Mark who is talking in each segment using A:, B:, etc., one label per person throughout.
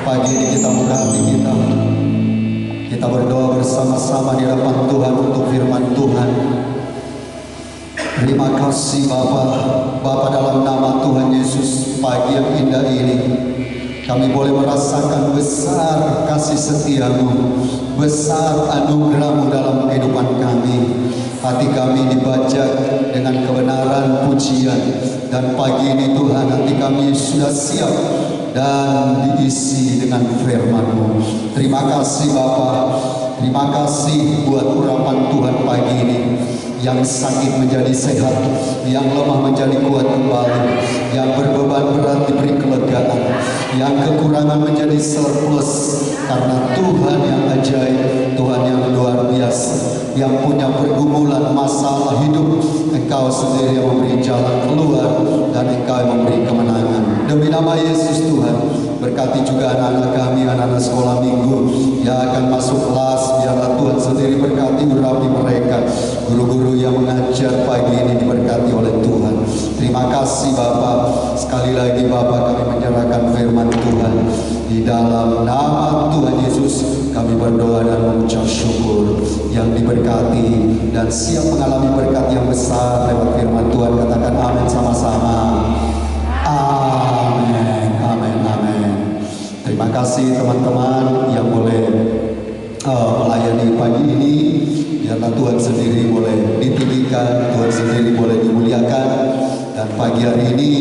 A: Pagi ini kita buka hati kita. Kita berdoa bersama-sama di hadapan Tuhan untuk firman Tuhan. Terima kasih Bapa. Bapa, dalam nama Tuhan Yesus, pagi yang indah ini kami boleh merasakan besar kasih setiamu, besar anugerahmu dalam kehidupan kami. Hati kami dibajak dengan kebenaran pujian. Dan pagi ini Tuhan, hati kami sudah siap dan diisi dengan firman-Mu. Terima kasih Bapa. Terima kasih buat urapan Tuhan pagi ini. Yang sakit menjadi sehat, yang lemah menjadi kuat kembali, yang berbeban berat diberi kelegaan, yang kekurangan menjadi surplus, karena Tuhan yang ajaib, Tuhan yang luar biasa, yang punya pergumulan masalah hidup. Engkau sendiri yang memberi jalan keluar, dan Engkau yang memberi kemenangan. Demi nama Yesus Tuhan, berkati juga anak-anak kami, anak-anak sekolah minggu yang akan masuk kelas. Biarlah Tuhan sendiri berkati, urapi mereka. Guru-guru yang mengajar pagi ini diberkati oleh Tuhan. Terima kasih Bapak. Sekali lagi Bapak, kami menyerahkan firman Tuhan. Di dalam nama Tuhan Yesus kami berdoa dan mengucap syukur. Yang diberkati dan siap mengalami berkat yang besar lewat firman Tuhan, katakan amin sama-sama. Amin, amin, amin. Terima kasih teman-teman yang boleh melayani pagi ini. Biarlah Tuhan sendiri boleh ditinggikan, Tuhan sendiri boleh dimuliakan. Dan pagi hari ini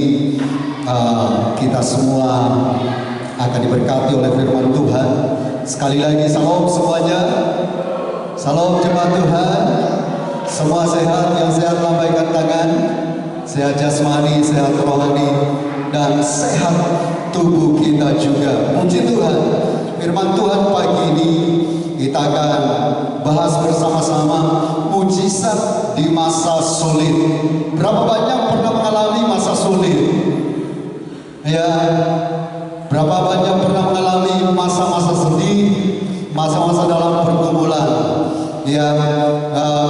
A: kita semua akan diberkati oleh firman Tuhan. Sekali lagi salam semuanya. Salam jemaat Tuhan. Semua sehat, yang sehat lambaikan tangan. Sehat jasmani, sehat rohani, dan sehat tubuh kita juga. Puji Tuhan. Firman Tuhan pagi ini kita akan bahas bersama-sama mujizat di masa sulit. Berapa banyak pernah mengalami masa sulit? Ya, berapa banyak pernah mengalami masa-masa sedih, masa-masa dalam pergumulan? Ya,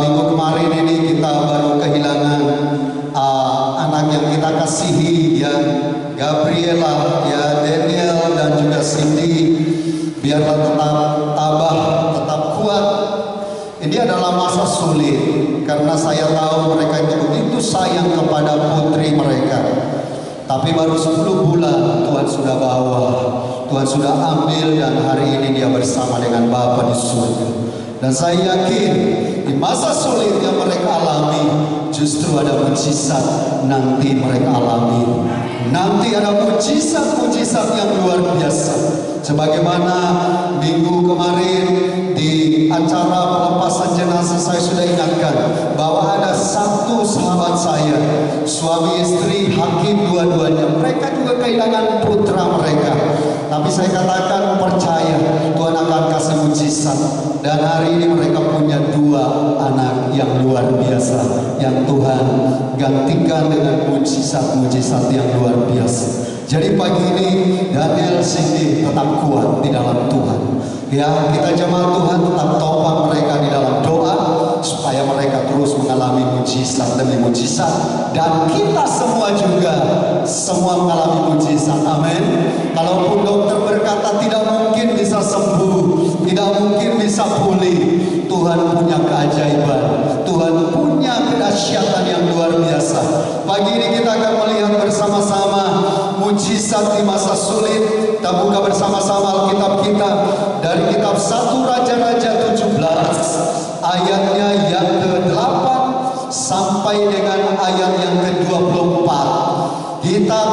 A: minggu kemarin ini kita baru kehilangan anak yang kita kasihi, ya, Gabriela, ya, Daniel dan juga Cindy. Biarlah tetap tabah, tetap kuat. Ini adalah masa sulit, karena saya tahu mereka itu begitu sayang kepada putri mereka. Tapi baru 10 bulan Tuhan sudah bawa, Tuhan sudah ambil, dan hari ini dia bersama dengan Bapa di surga. Dan saya yakin di masa sulit yang mereka alami, justru ada mujizat nanti mereka alami. Nanti ada mujizat-mujizat yang luar biasa. Sebagaimana minggu kemarin di acara pelepasan jenazah saya sudah ingatkan bahwa ada satu sahabat saya, suami istri hakim dua-duanya, mereka juga kehilangan putra mereka. Tapi saya katakan percaya Tuhan akan kasih mujizat. Dan hari ini mereka punya 2 anak yang luar biasa, yang Tuhan gantikan dengan mujizat-mujizat yang luar biasa. Jadi pagi ini Daniel Cindy tetap kuat di dalam Tuhan. Ya, kita jemaat Tuhan tetap topang mereka di dalam doa supaya mereka terus mengalami mujizat demi mujizat, dan kita semua juga semua mengalami mujizat. Amin. Kalaupun dokter berkata tidak mungkin bisa sembuh, tidak mungkin bisa pulih, Tuhan punya keajaiban, Tuhan punya kedahsyatan yang luar biasa. Pagi ini kita akan melihat bersama-sama mujizat di masa sulit. Kita buka bersama-sama Alkitab kita dari kitab 1 Raja-Raja 17 ayatnya yang ke-8 sampai dengan ayat yang ke-24. Kitab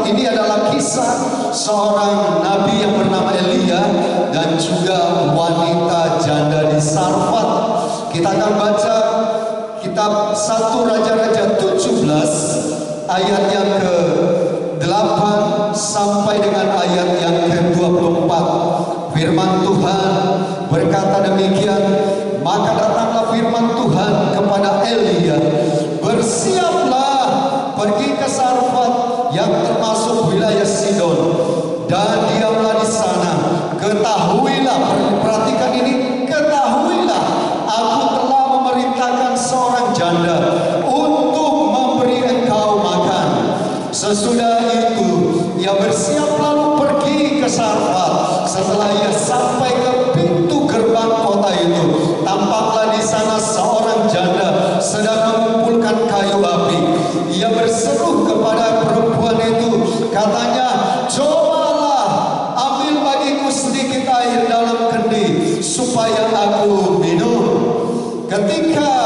A: ini adalah kisah seorang nabi yang bernama Elia dan juga wanita janda di Sarfat. Kita akan baca kitab 1 Raja-Raja 17 ayat yang ke-8 sampai dengan ayat yang ke-24. Firman Tuhan berkata demikian, maka datanglah firman Tuhan kepada Elia, bersiaplah pergi ke Sarfat yang termasuk wilayah Sidon, dan diamlah di sana. Ketahuilah, perhatikan ini, ketahuilah, aku telah memerintahkan seorang janda untuk memberi engkau makan. Sesudah itu ia bersiap lalu pergi supaya aku minum. Ketika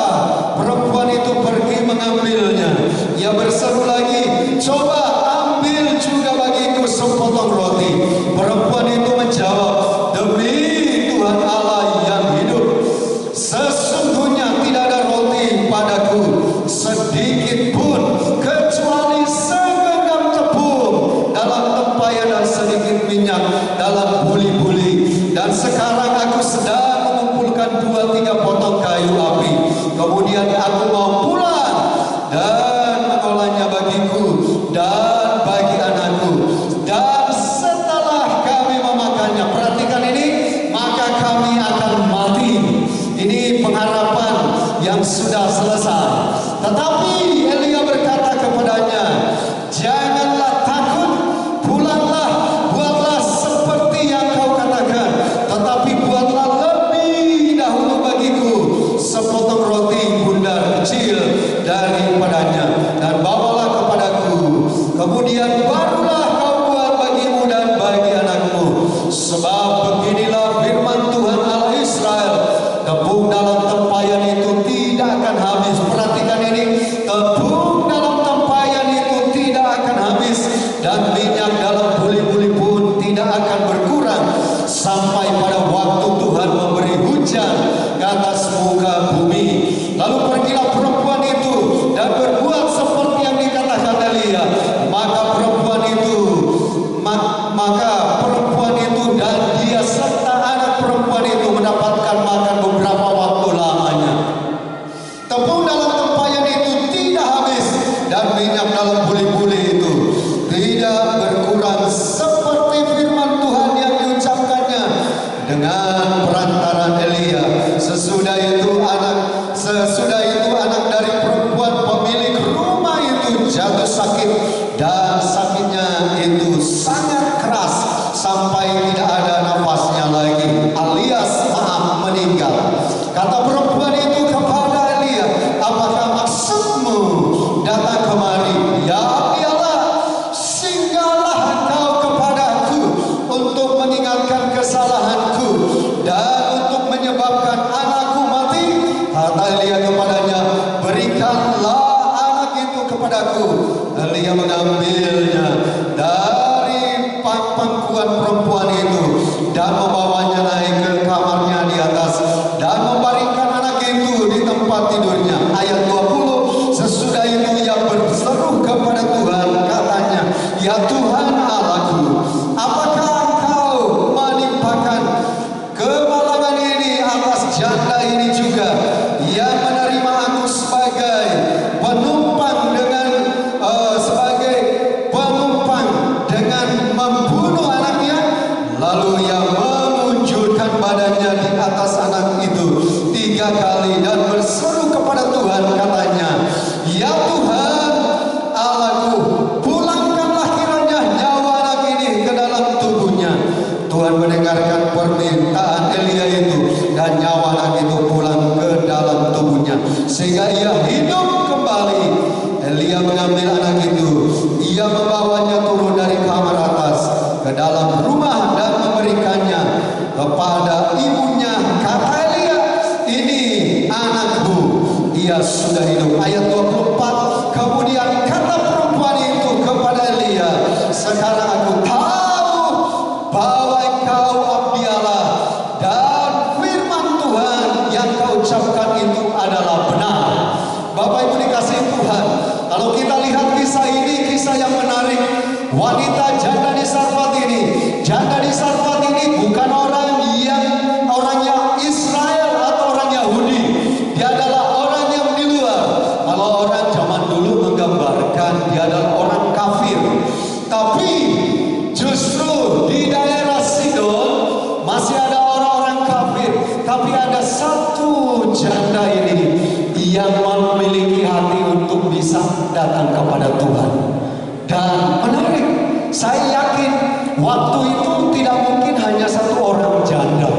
A: perempuan itu pergi mengambilnya, ia berseru lagi, coba ambil juga bagiku sepotong roti. Perempuan itu menjawab, demi Tuhan Allah yang hidup, sesungguhnya tidak ada roti padaku sedikit pun, kecuali segenggam tepung dalam tempayan dan sedikit minyak dalam buli-buli. Dan sekarang aku sedang mengumpulkan 2-3 potong kayu api. Kemudian aku mau pulang dan mengolahnya bagiku dan bagi anakku. Dan setelah kami memakannya, perhatikan ini, maka kami akan mati. Ini pengharapan yang sudah selesai. Tetapi Elia berkata kepadanya, janganlah takut, pulanglah, buatlah seperti yang kau katakan, tetapi buatlah lebih dahulu bagiku sepotong roti bundar kecil daripadanya, dan bawalah kepadaku. Kemudian barulah kau buat bagimu dan bagi anakmu. Sebab beginilah firman Tuhan Allah Israel, tepung dalam tempayan itu tidak akan habis. Perhatikan ini, tepung dalam tempayan itu tidak akan habis, dan minyak dalam buli-buli pun tidak akan berkurang, sampai pada waktu Tuhan memberi hujan ke atas muka bumi. Lalu pergilah perempuan itu dan berbuat seperti yang dikatakan Elia. Maka perempuan itu dan dia serta anak perempuan itu mendapatkan makan beberapa waktu lamanya. Tepung dalam tempayan itu tidak habis, dan minyak dalam buli-buli itu tidak berkurang, seperti firman Tuhan yang diucapkannya dengan perantaran Elia. Sesudah itu anak dari perempuan pemilik rumah itu jatuh sakit, dan sakitnya itu sangat keras sampai tidak ada nafasnya lagi, alias meninggal. Kata perempuan itu kepada Elia, apakah maksudmu datang kemari? Ya Allah, singgahlah engkau kepadaku untuk mengingatkan kesalahanku dan untuk menyebabkan anakku mati. Kata Elia kepadanya, berikanlah anak itu kepadaku. Elia mengambilnya dari pangkuan perempuan itu dan membawanya naik ke kamarnya di atas dan membaringkan anak itu di tempat tidurnya. Ayat 20, sesudah itu ia berseru kepada Tuhan, katanya, ya Tuhan Allahku, apakah engkau menimpakan kemalangan ini atas janda ini juga, yang menerima aku sebagai penumpang dengan membunuh anaknya? Lalu ia mengunjulkan badannya di atas anak itu 3 kali dan berseru kepada Tuhan, katanya, ya Tuhan Allahku, pulangkanlah kiranya nyawa anak ini ke dalam tubuhnya. Tuhan mendengarkan permintaan Elia itu, dan nyawa anak itu pulang ke dalam tubuhnya sehingga ia hidup kembali. Elia mengambil anak itu, ia membawanya turun dari kamar atas ke dalam rumah dan memberikannya kepada ibunya. Kata Elia, ini anakku, ia sudah hidup. Ayat 24, kemudian kata perempuan itu kepada Elia, sekarang aku tahu bahwa engkau abdi Allah, dan firman Tuhan yang kau ucapkan itu adalah benar. Bapak Ibu dikasihi Tuhan, kalau kita lihat kisah ini, kisah yang menarik. Wanita janda di Sarfat ini, bukan orangnya Israel atau orang Yahudi. Dia adalah orang yang di luar. Kalau orang zaman dulu menggambarkan dia adalah orang kafir. Tapi justru di daerah Sidon masih ada orang-orang kafir. Tapi ada satu janda ini yang memiliki hati untuk bisa datang kepada Tuhan. Dan menarik, saya yakin waktu itu tidak mungkin hanya satu orang janda.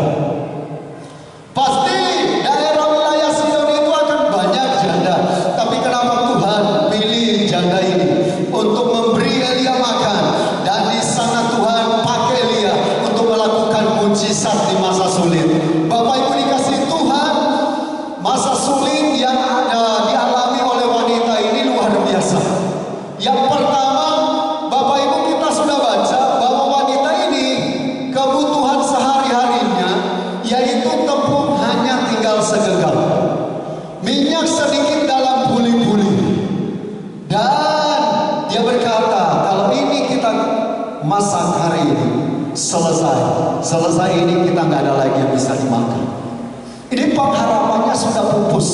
A: Pasti daerah wilayah Sidon itu akan banyak janda. Tapi kenapa Tuhan pilih janda ini untuk memberi Elia makan? Dan di sana Tuhan pakai Elia untuk melakukan mujizat di masa sulit. Bapak hari ini selesai ini kita nggak ada lagi yang bisa dimakan. Ini pengharapannya sudah pupus.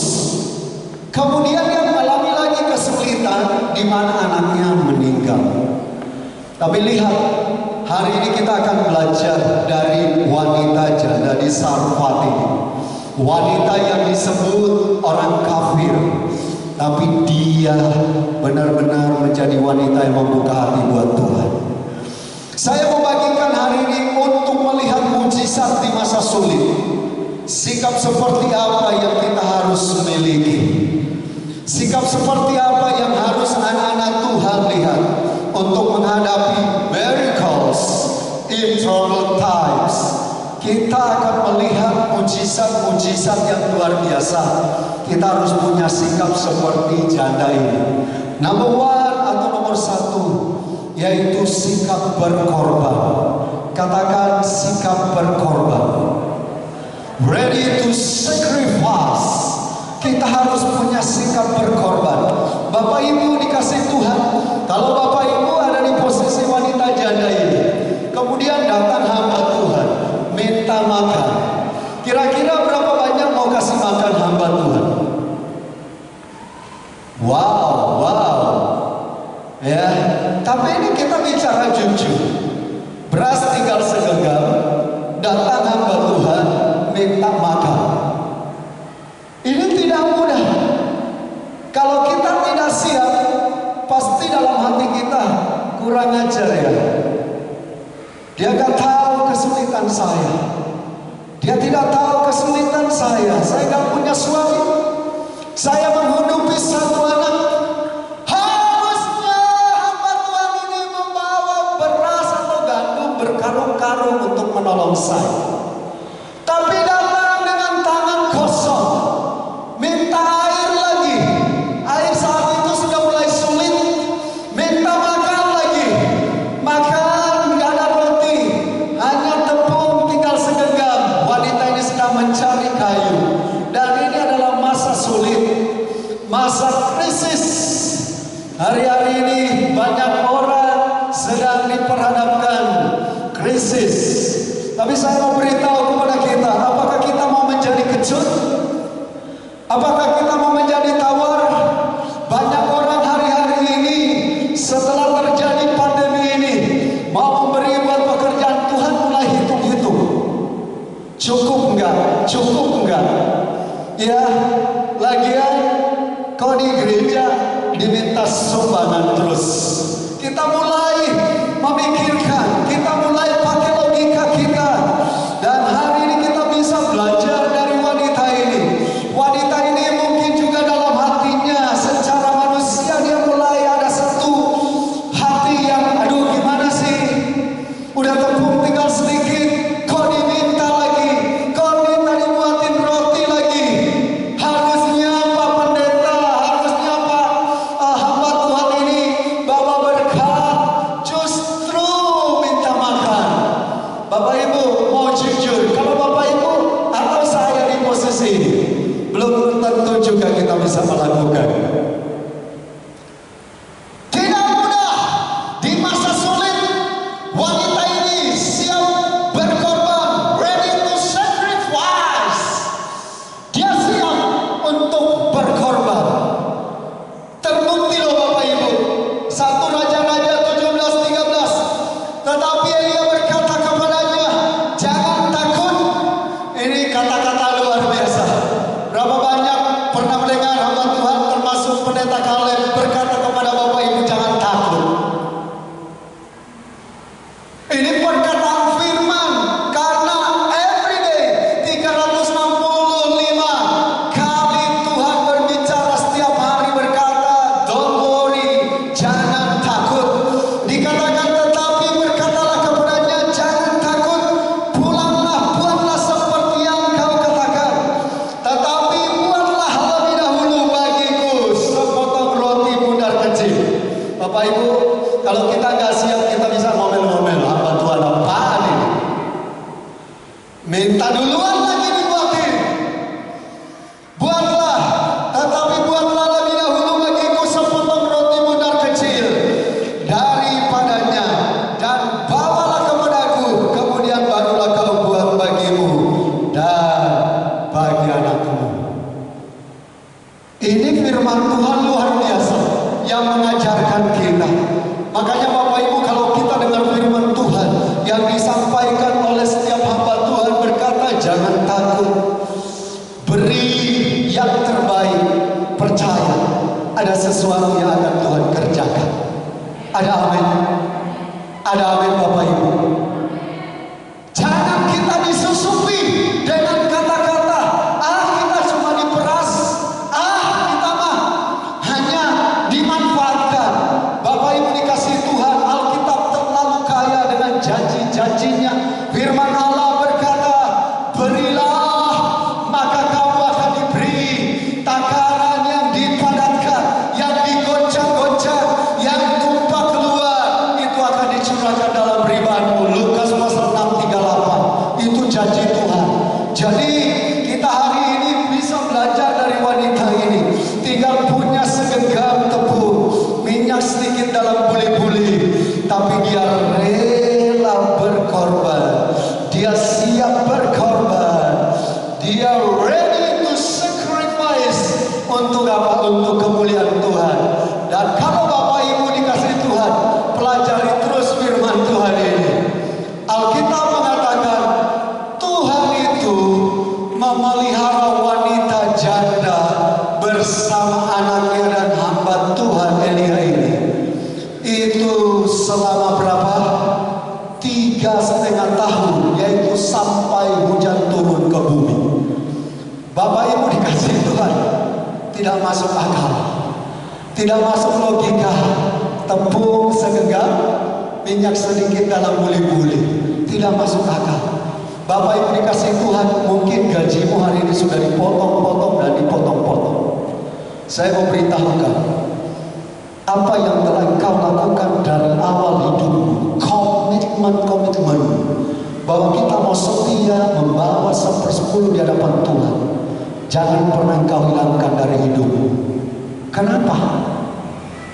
A: Kemudian dia mengalami lagi kesulitan di mana anaknya meninggal. Tapi lihat, hari ini kita akan belajar dari wanita janda di Sarfat ini. Wanita yang disebut orang kafir, tapi dia benar-benar menjadi wanita yang membuka hati buat Tuhan. Saya membagikan hari ini untuk melihat mujizat di masa sulit. Sikap seperti apa yang kita harus miliki? Sikap seperti apa yang harus anak-anak Tuhan lihat untuk menghadapi miracles in troubled times? Kita akan melihat mujizat-mujizat yang luar biasa. Kita harus punya sikap seperti janda ini. Number one atau nomor satu, yaitu sikap berkorban. Katakan sikap berkorban. Ready to sacrifice. Kita harus punya sikap berkorban. Bapak Ibu dikasih Tuhan, kalau Bapak Ibu ada di posisi wanita janda ini, kemudian datang hamba Tuhan minta makan, kira-kira berapa banyak mau kasih makan hamba Tuhan? Wow. Ya, tapi ini kita bicara jujur. Beras tinggal segenggam, datang hamba Tuhan minta makan. Ini tidak mudah. Kalau kita tidak siap, pasti dalam hati kita kurang ajar ya. Dia gak tahu kesulitan saya. Dia tidak tahu kesulitan saya. Saya gak punya suami. Saya menghidupi satu anak. Harusnya hamba Tuhan ini membawa beras atau gandum berkarung-karung untuk menolong saya. Tapi datang dengan tangan kosong, minta air lagi. Air saat itu sudah mulai sulit. Minta makan lagi. Makan gak ada roti, hanya tepung tinggal segenggam. Wanita ini sedang mencari kayu. Dan ini adalah masa sulit, masa krisis. Hari-hari ini banyak orang sedang diperhadapkan krisis. Tapi saya mau beritahu kepada kita, apakah kita mau menjadi kecut? Apakah kita mau menjadi tawar? Banyak orang hari-hari ini setelah terjadi pandemi ini mau memberi buat pekerjaan Tuhan mulai hitung-hitung. Cukup enggak? Ya, lagian kau di gereja diminta sumbangan terus. Kita mulai memikirkan, kita mulai pakai logika kita. Dan hari ini kita bisa belajar dari wanita ini. Wanita ini mungkin juga dalam hatinya secara manusia dia mulai ada satu hati yang aduh gimana sih, udah tepung tinggal sedikit kok diminta lagi, kok minta dibuatin roti lagi. Harusnya Pak Pendeta, harusnya Pak hamba Tuhan ini bawa berkat, justru minta makan. Bapak Ibu mau jujur, kalau Bapak Ibu atau saya di posisi ini, belum tentu juga kita bisa melakukan. Tidak mudah di masa sulit. Wanita ini siap berkorban, ready to sacrifice. Dia siap untuk berkorban. Terbukti loh Bapak Ibu. 1 Raja-Raja 17:13. Tetapi Elia berkata kepadanya, jangan takut. Ini kata-kata luar biasa. Berapa banyak pernah mendengar hamba Tuhan termasuk pendeta Kaleb berkata kepada Bapak Ibu jangan takut. Ini perkataan firman karena everyday 365 kali Tuhan berbicara setiap hari berkata don't worry, jangan takut. Dikatakan tetapi berkatalah kepadanya jangan takut, buatlah seperti yang kau katakan. Tetapi buatlah lebih dahulu bagiku sepotong roti bundar kecil. Bapak Ibu, kalau kita nggak siap kita bisa ngomel-ngomel hamba Tuhan apaan ini? Minta duluan lagi dibuatin. Buatlah, tetapi buatlah lebih dahulu bagiku sepotong roti bundar kecil daripadanya dan bawalah disampaikan oleh setiap hamba Tuhan berkata, jangan takut, beri yang terbaik, percaya ada sesuatu yang akan Tuhan kerjakan. Ada amin? Ada amin Bapak Ibu? Jangan kita disusupi dengan kata-kata, kita cuma diperas, kita mah hanya dimanfaatkan. Bapak Ibu dikasih Tuhan, Alkitab terlalu kaya dengan janji-janjinya. Firman Allah berkata, berilah maka kamu akan diberi. Takaran yang dipadatkan, yang digoncang-goncang, yang tumpah keluar, itu akan dicurahkan dalam ribamu. Lukas pasal 6:38. Itu janji Tuhan. Jadi kita hari ini bisa belajar dari wanita ini. Tinggal punya segenggam tepung, minyak sedikit dalam buli-buli, tapi dia rela berkorban. Dia siap berkorban. Dia ready to sacrifice. Untuk apa? Untuk kemuliaan Tuhan. Dan kalau Bapak Ibu dikasih Tuhan, pelajari terus firman Tuhan ini. Alkitab mengatakan Tuhan itu memelihara wanita janda bersama anaknya dan hamba Tuhan Elia ini. Itu selama berapa? 3,5 tahun, yaitu sampai hujan turun ke bumi. Bapak Ibu dikasih Tuhan, tidak masuk akal, tidak masuk logika. Tepung segenggam, minyak sedikit dalam buli-buli, tidak masuk akal. Bapak Ibu dikasih Tuhan, mungkin gajimu hari ini sudah dipotong-potong dan dipotong-potong. Saya mau beritahukan, apa yang telah engkau lakukan dari awal hidupmu, komitmen bahwa kita mau setia membawa 1/10 di hadapan Tuhan, jangan pernah engkau hilangkan dari hidupmu. Kenapa?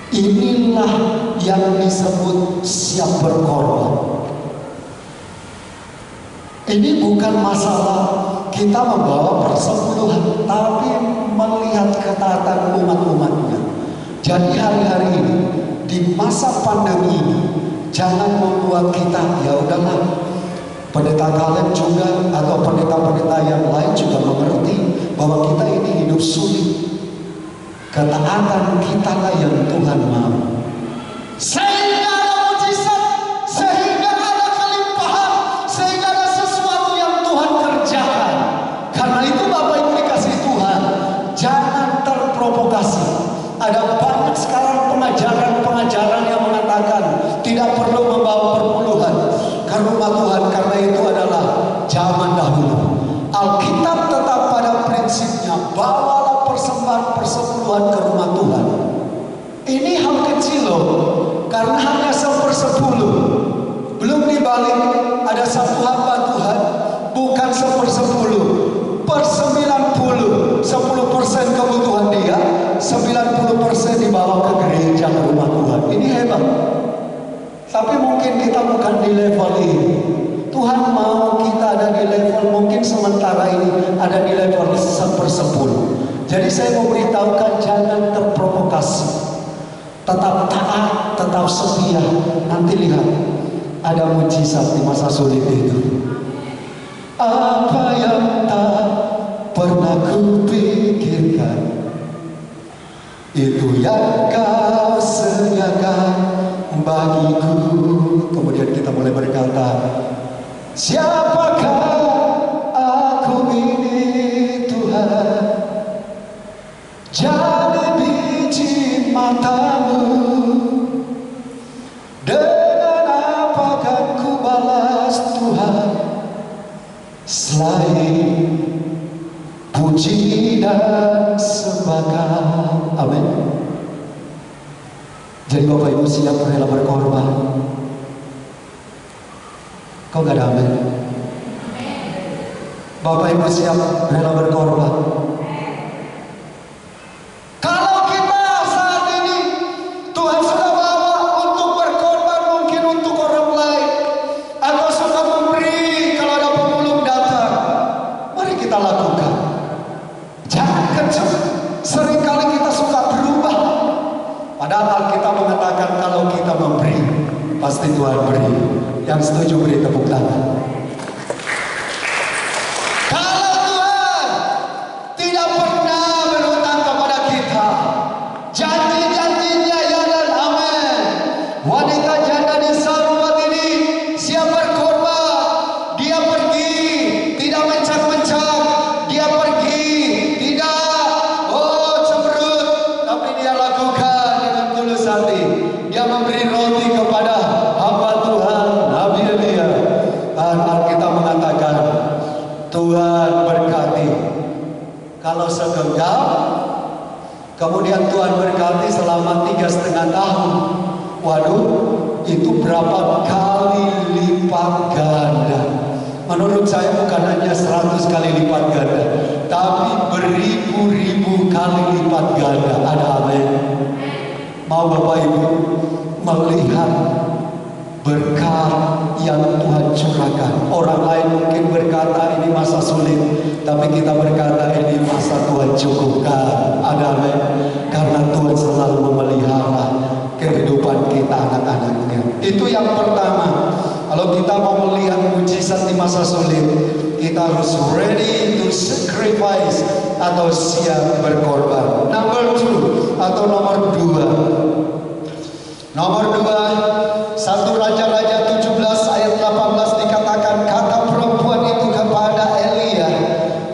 A: Inilah yang disebut siap berkorban. Ini bukan masalah kita membawa persepuluhan, tapi melihat ketaatan umat-umatnya. Jadi hari-hari ini, di masa pandemi ini, jangan membuat kita, ya udahlah, pendeta kalian juga atau pendeta-pendeta yang lain juga mengerti bahwa kita ini hidup sulit. Ketaatan kita lah yang Tuhan mau. Sehingga ada mujizat, sehingga ada kelimpahan, sehingga ada sesuatu yang Tuhan kerjakan. Karena itu Bapak Ibu dikasih Tuhan, jangan terprovokasi. Ada banyak sekarang pengajaran-pengajaran yang mengatakan tidak perlu membawa perpuluhan ke rumah Tuhan, karena itu adalah zaman dahulu. Alkitab tetap pada prinsipnya, bawalah persembahan persepuluhan ke rumah Tuhan. Ini hal kecil loh, karena hanya 1/10. Belum dibalik, ada satu hamba Tuhan, bukan 1/10, per 90, 10% kebutuhan dia, 90% dibawa ke gereja, ke rumah Tuhan. Ini hebat. Tapi mungkin kita bukan di level ini. Tuhan mau kita ada di level, mungkin sementara ini ada di level 1/10. Jadi saya mau beritahukan, jangan terprovokasi. Tetap taat, tetap setia. Nanti lihat, ada mujizat di masa sulit itu. Apa yang tak pernah kupikirkan, itu yang kau sediakan bagiku. Kemudian kita mulai berkata, siapakah aku ini Tuhan, jadi biji matamu, dengan apa kan ku balas Tuhan, selain puji dan sembahkan. Amin. Jadi Bapak Ibu siap rela berkorban? Kau gak ada amin? Bapak Ibu siap rela berkorban? Kalau kita saat ini Tuhan sudah bawa untuk berkorban, mungkin untuk orang lain, atau sudah memberi kalau ada pemulung datang, mari kita lakukan. Jangan kecut. Seringkali kita suka berubah, padahal kita mengatakan kalau kita memberi pasti Tuhan beri. Yang setuju beri tepuk tangan. Kalau Tuhan tidak pernah berhutang kepada kita, janji-janjinya ya dan amin. Wanita janda di Sarfat ini siap berkorban. Dia pergi, tidak mencak-mencak. Dia pergi, tidak cemberut, tapi dia lakukan dengan tulus hati. Dia memberi roti kepada hamba Tuhan Nabi Elia. Dan Alkitab mengatakan Tuhan berkati. Kalau segenggam, kemudian Tuhan berkati selama 3,5 tahun. Waduh, itu berapa kali lipat ganda. Menurut saya bukan hanya 100 kali lipat ganda, tapi beribu-ribu kali lipat ganda. Ada amin? Mau Bapak Ibu melihat berkat yang Tuhan curahkan. Orang lain mungkin berkata ini masa sulit, tapi kita berkata ini masa Tuhan cukupkan. Ada amin? Karena Tuhan selalu memelihara kehidupan kita anak-anaknya. Itu yang pertama. Kalau kita mau melihat mujizat di masa sulit, kita harus ready to sacrifice atau siap berkorban. Number 2 atau nomor 2. Nomor 2, 1 Raja-Raja 17 ayat 18 dikatakan, kata perempuan itu kepada Elia,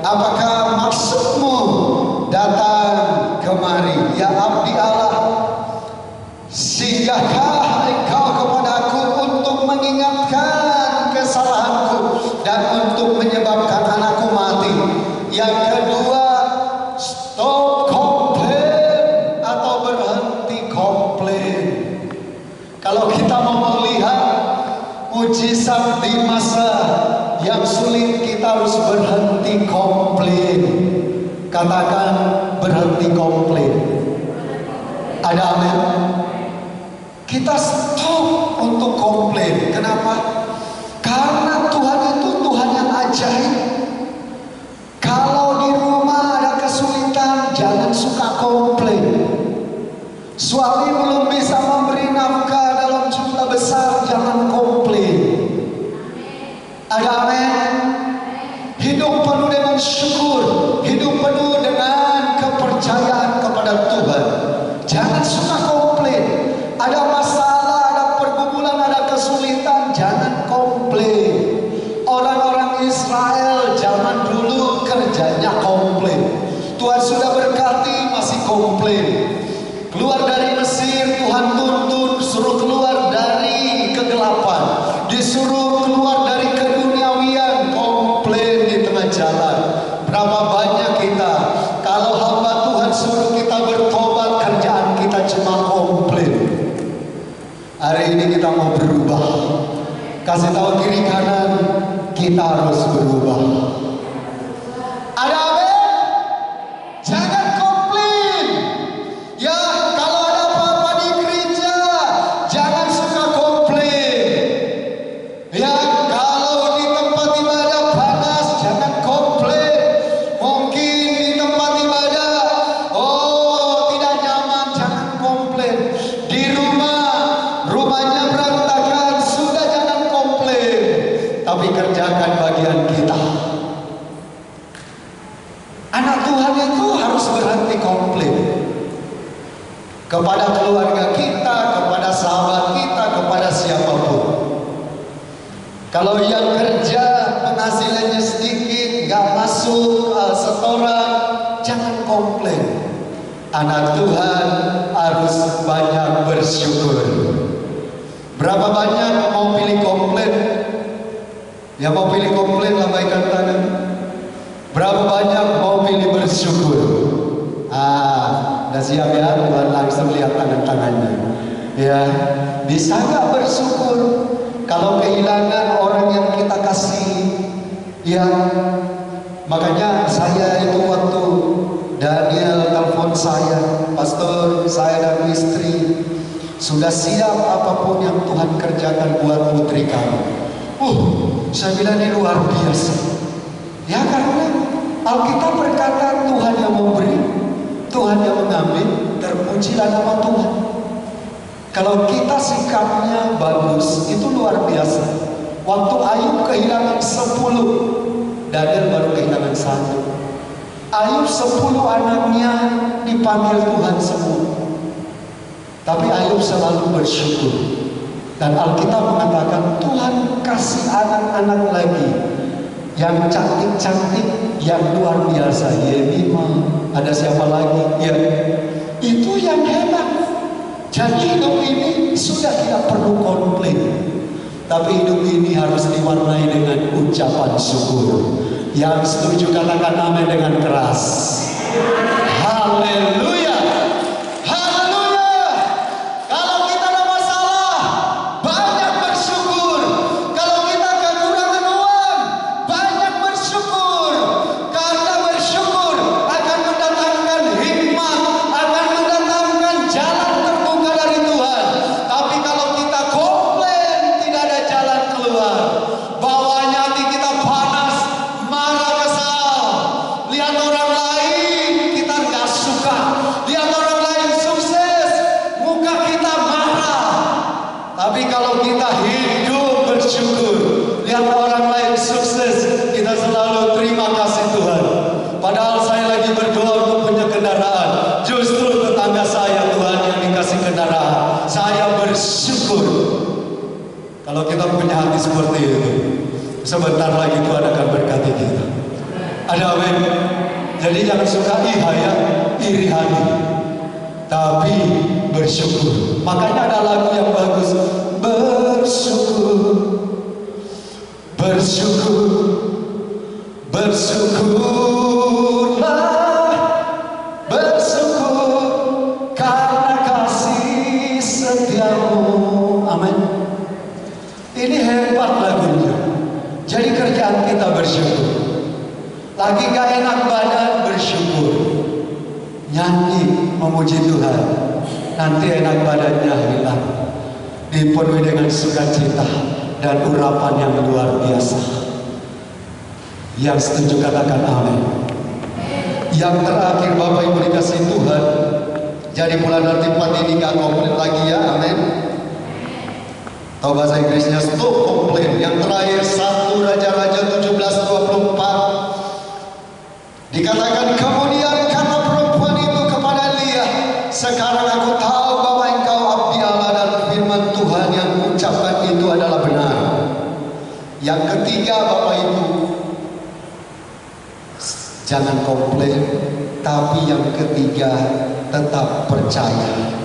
A: apakah maksudmu datang kemari, ya abdi Allah? Singgahkah engkau kepadaku untuk mengingatkan kesalahanku dan untuk menyebabkan anakku mati? Yang kedua, stop komplain atau berhenti komplain. Kalau kita mau melihat mujizat di masa yang sulit, kita harus berhenti komplain. Katakan berhenti komplain. Ada amin? Kita stop untuk komplain. Kenapa? Karena Tuhan itu Tuhan yang ajaib. Kalau di rumah ada kesulitan, jangan suka komplain. Suami belum bisa memberi nafkah dalam jumlah besar, jangan komplain. Ada amin? Hidup penuh dengan syukur, hidup penuh dengan kepercayaan kepada Tuhan. Jangan suka komplain. Ada masalah, ada pergumulan, ada kesulitan, jangan komplain. Orang-orang Israel zaman dulu kerjanya komplain. Tuhan sudah berkati, masih komplain. Keluar dari Mesir, Tuhan tuntun, suruh keluar dari kegelapan, disuruh keluar dari keduniawian, komplain di tengah jalan. Berapa banyak kita, kalau hamba Tuhan suruh kita bertobat, kerjaan kita cuma komplain. Hari ini kita mau berubah. Kasih tahu kiri kanan, kita harus berubah. Ada amin? Jangan komplain. Ya, kalau ada apa-apa di gereja, jangan suka komplain. Ya, kalau di tempat ibadah panas, jangan komplain. Mungkin di tempat ibadah, tidak nyaman, jangan komplain. Di rumahnya berantakan, sudah jangan komplain. Tapi kerjakan bagian kita. Anak Tuhan itu harus berhenti komplain. Kepada keluarga kita, kepada sahabat kita, kepada siapapun. Kalau yang kerja penghasilannya sedikit, gak masuk setoran, jangan komplain. Anak Tuhan harus banyak bersyukur. Berapa banyak mau pilih komplain? Yang mau pilih komplain, lambaikan tangan. Berapa banyak mau pilih bersyukur? Udah siap ya? Tuhan langsung lihat tangan-tangannya. Ya, bisa gak bersyukur kalau kehilangan orang yang kita kasih? Ya, makanya saya itu waktu Daniel telepon saya, pastor, saya dan istri sudah siap apapun yang Tuhan kerjakan buat putri kami. Saya bilang ini luar biasa. Ya, karena Alkitab berkata Tuhan yang memberi, Tuhan yang mengambil, terpujilah nama Tuhan. Kalau kita sikapnya bagus, itu luar biasa. Waktu Ayub kehilangan 10, Daniel baru kehilangan 1. Ayub 10 anaknya dipanggil Tuhan semua. Tapi Ayub selalu bersyukur. Dan Alkitab mengatakan Tuhan kasih anak-anak lagi yang cantik-cantik, yang luar biasa. Yemima, ada siapa lagi? Ya, itu yang hebat. Jadi hidup ini sudah tidak perlu komplain, tapi hidup ini harus diwarnai dengan ucapan syukur. Yang setuju katakan amin dengan keras. Haleluya, haleluya. Kalau kita ada masalah, banyak bersyukur. Kalau kita kekurangan uang, banyak bersyukur. Karena bersyukur akan mendatangkan hikmat, akan mendatangkan jalan terbuka dari Tuhan. Tapi kalau kita komplain, tidak ada jalan keluar. Bawahnya hati kita panas, marah, kesal. Lihat orang lain, kita nggak suka. Lihat orang lain sukses, muka kita marah. Tapi kalau kita hidup bersyukur, lihat orang lain sukses, kita selalu terima kasih Tuhan. Padahal saya lagi berdoa untuk punya kendaraan, justru tetangga saya Tuhan yang dikasih kendaraan. Saya bersyukur. Kalau kita punya hati seperti itu, sebentar lagi Tuhan akan berkati kita. Ada amin. Jadi jangan suka iri hati, tapi bersyukur. Makanya ada lagu yang bagus, bersyukur, bersyukur, bersyukurlah, bersyukur karena kasih setiamu. Amin. Ini hebat lagunya. Jadi kerjaan kita bersyukur. Lagi gak enak badan, bersyukur. Nyanyi memuji Tuhan. Nanti enak badannya hilang, dipenuhi dengan sukacita dan urapan yang luar biasa. Yang setuju katakan amin. Yang terakhir Bapak Ibu dikasih Tuhan, jadi bulan nanti 4 ini gak komplit lagi ya, amin. Tahu bahasa Inggrisnya stop komplain. Yang terakhir 1 Raja-Raja 17:24 dikatakan, kemudian kata perempuan itu kepada Elia, sekarang aku tahu bahwa engkau abdi Allah dan firman Tuhan yang ucapkan itu adalah benar. Yang ketiga Bapak Ibu, jangan komplain, tapi yang ketiga tetap percaya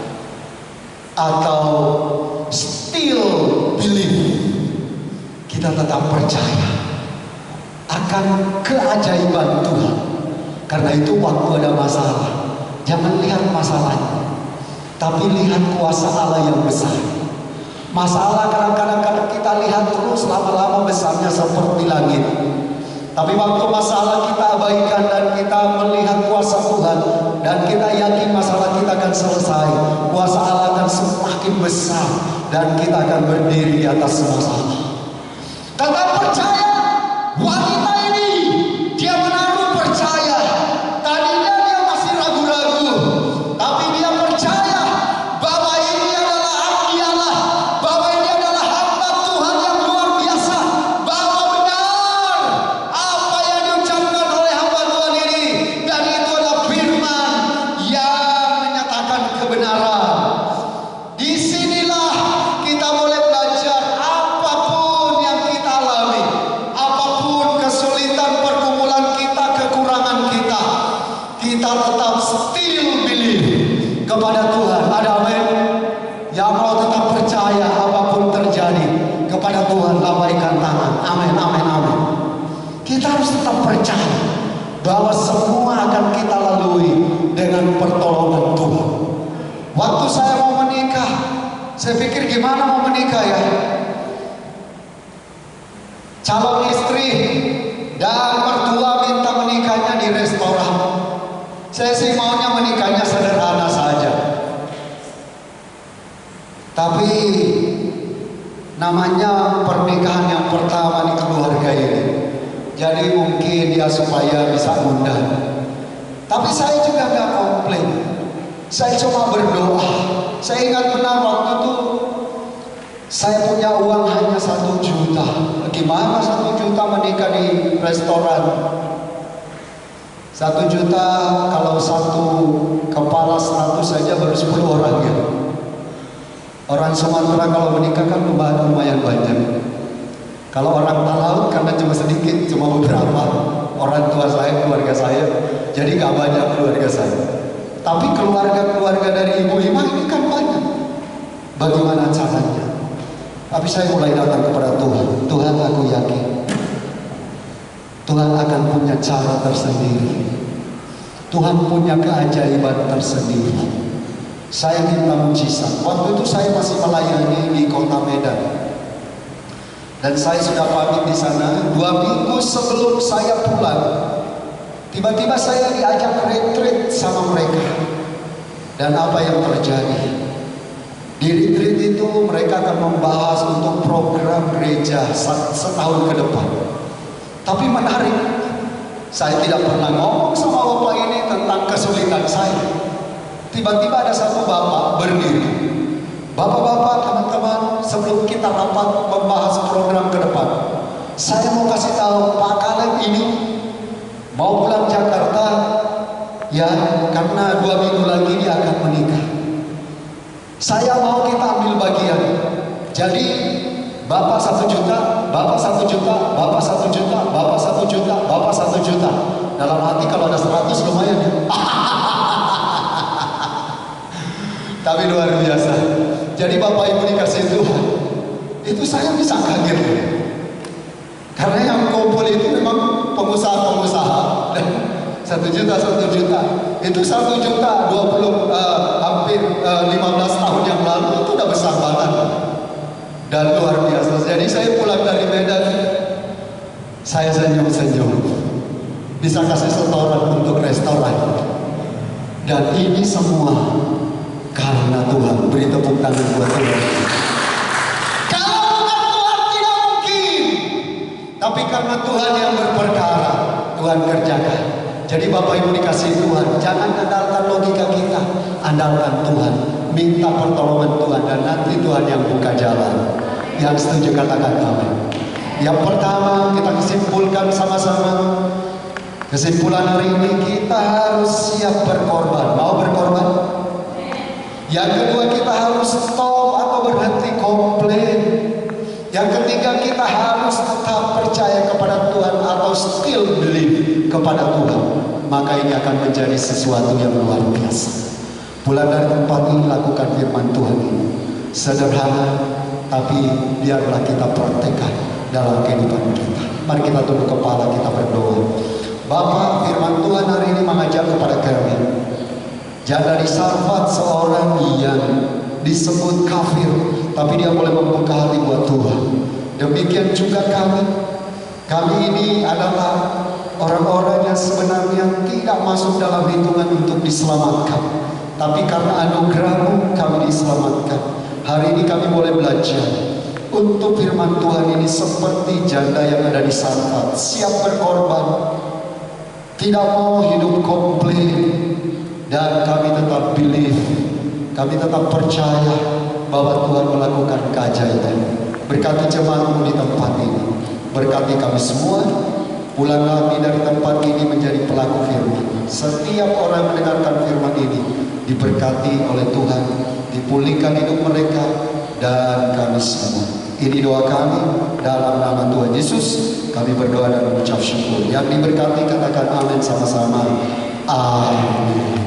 A: atau still believe. Kita tetap percaya akan keajaiban Tuhan. Karena itu waktu ada masalah, jangan lihat masalahnya, tapi lihat kuasa Allah yang besar. Masalah kadang-kadang kita lihat terus, lama-lama besarnya seperti langit. Tapi waktu masalah kita abaikan dan kita melihat kuasa Tuhan, dan kita yakin masalah kita akan selesai, kuasa Allah akan semakin besar, dan kita akan berdiri di atas masalah. Tetap percaya. Wanita ini dia menaruh percaya. Tadinya dia masih ragu-ragu, tapi dia percaya bahwa ini adalah abdi Allah, bahwa ini adalah hamba Tuhan yang luar biasa, bahwa benar apa yang diucapkan oleh hamba Tuhan ini, dan itu adalah firman yang menyatakan kebenaran. Disinilah kita boleh belajar apapun yang kita alami, apapun kesulitan pergumulan kita, kekurangan kita, kita tetap still believe kepada Tuhan. Ada amin? Yang mau tetap percaya apapun terjadi kepada Tuhan, lambaikan tangan. Amin, amin, amin. Kita harus tetap percaya bahwa semua akan kita lalui dengan pertolongan Tuhan. Waktu saya mau menikah, saya pikir gimana mau menikah ya? Calon istri dan mertua minta menikahnya di restoran. Saya sih maunya menikahnya sederhana saja. Tapi namanya pernikahan yang pertama di keluarga ini, jadi mungkin ya supaya bisa undang. Tapi saya juga gak komplain. Saya cuma berdoa Saya ingat benar waktu itu saya punya uang hanya 1 juta. Gimana 1 juta menikah di restoran? 1 juta kalau satu kepala 100 saja baru 10 orang ya. Orang Sumatera kalau menikah kan lumayan banyak. Kalau orang Talaut karena cuma sedikit, cuma beberapa orang tua saya, keluarga saya, jadi gak banyak keluarga saya. Tapi keluarga-keluarga dari Ibu Ima ini kan banyak. Bagaimana caranya? Tapi saya mulai datang kepada Tuhan. Tuhan, aku yakin Tuhan akan punya cara tersendiri. Tuhan punya keajaiban tersendiri. Saya minta mujizat. Waktu itu saya masih melayani di kota Medan. Dan saya sudah pamit di sana 2 minggu sebelum saya pulang. Tiba-tiba saya diajak retreat sama mereka. Dan apa yang terjadi? Di retreat itu mereka akan membahas untuk program gereja setahun ke depan. Tapi menarik, saya tidak pernah ngomong sama bapak ini tentang kesulitan saya. Tiba-tiba ada satu bapak berdiri. Bapak-bapak, teman-teman, sebelum kita rapat membahas program ke depan, saya mau kasih tahu Pak Kaleb ini mau pulang Jakarta ya, karena 2 minggu lagi dia akan menikah. Saya mau kita ambil bagian. Jadi Bapak 1 juta, Bapak 1 juta, Bapak 1 juta, Bapak 1 juta, Bapak 1 juta. Dalam hati kalau ada 100 lumayan ya. Tapi luar biasa. Jadi Bapak Ibu dikasih Tuhan, itu saya bisa kaget. Karena yang kumpul itu memang pengusaha-pengusaha. 1 juta, 1 juta. Itu 1 juta 20 hampir 15 tahun yang lalu itu udah besar banget. Dan luar biasa. Jadi saya pulang dari Medan, saya senyum-senyum. Bisa kasih setoran untuk restoran. Dan ini semua karena Tuhan. Beri tepuk tangan buat Tuhan. Kalau bukan Tuhan tidak mungkin. Tapi karena Tuhan yang berperkara, Tuhan kerjakan. Jadi Bapak Ibu dikasih Tuhan, jangan andalkan logika kita, andalkan Tuhan. Minta pertolongan Tuhan dan nanti Tuhan yang buka jalan. Yang setuju katakan amin. Yang pertama kita kesimpulkan sama-sama. Kesimpulan hari ini kita harus siap berkorban. Mau berkorban? Yang kedua kita harus stop atau berhenti komplain. Yang ketiga kita harus tetap percaya kepada Tuhan atau still believe kepada Tuhan. Maka ini akan menjadi sesuatu yang luar biasa. Pulang dari tempat ini lakukan firman Tuhan ini. Sederhana tapi biarlah kita praktekkan dalam kehidupan kita. Mari kita tunduk kepala, kita berdoa. Bapa, firman Tuhan hari ini mengajak kepada kami. Jangan dari Sarfat seorang yang disebut kafir, tapi dia boleh membuka hati buat Tuhan. Demikian juga kami. Kami ini adalah orang-orang yang sebenarnya tidak masuk dalam hitungan untuk diselamatkan. Tapi karena anugerah-Mu kami diselamatkan. Hari ini kami boleh belajar untuk firman Tuhan ini seperti janda yang ada di Sarfat, siap berkorban, tidak mau hidup komplain. Dan kami tetap believe, kami tetap percaya bahwa Tuhan melakukan keajaiban. Berkati jemaat-Mu di tempat ini, berkati kami semua. Pulang kami dari tempat ini menjadi pelaku firman. Setiap orang mendengarkan firman ini diberkati oleh Tuhan, dipulihkan hidup mereka dan kami semua. Ini doa kami dalam nama Tuhan Yesus. Kami berdoa dan mengucap syukur. Yang diberkati katakan amin sama-sama. Amin.